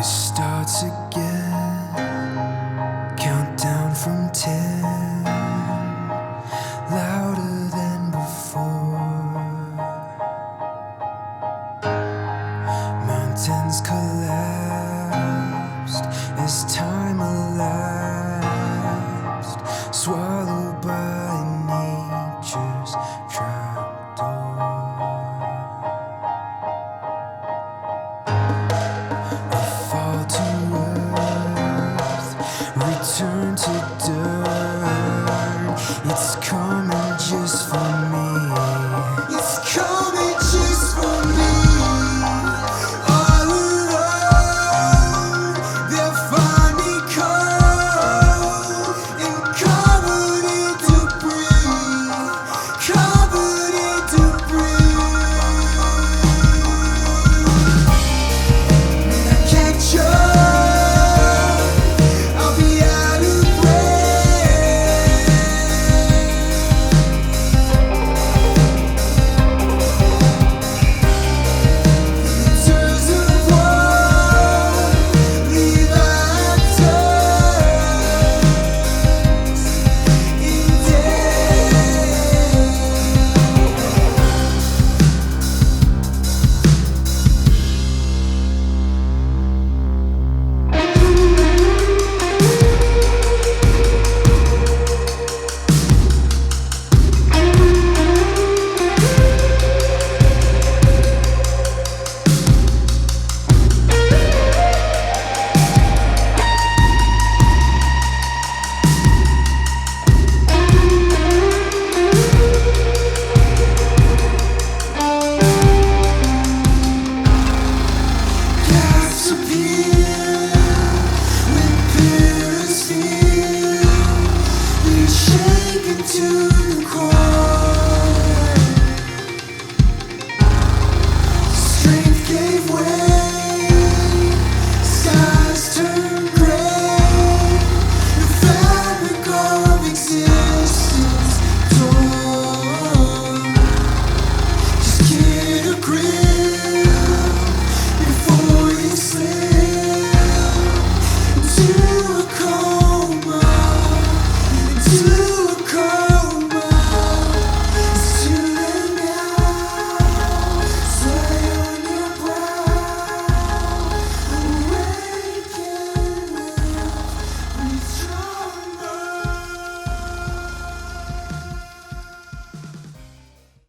It starts again, countdown from 10, louder than before. Mountains collapsed as time elapsed, swallowed by nature's trapdoor. Fall to earth, return to dirt. It's coming just for me. It's coming just for me. All alone, they'll find me cold and covered in debris, covered in debris. Catch up, I'll be out of breath. Turns of war, leave our dust in death. Gaps appear when pillars feel, we shake into the core. Strength gave way, skies turned gray, the fabric of existence torn. Just get a grip before you slip.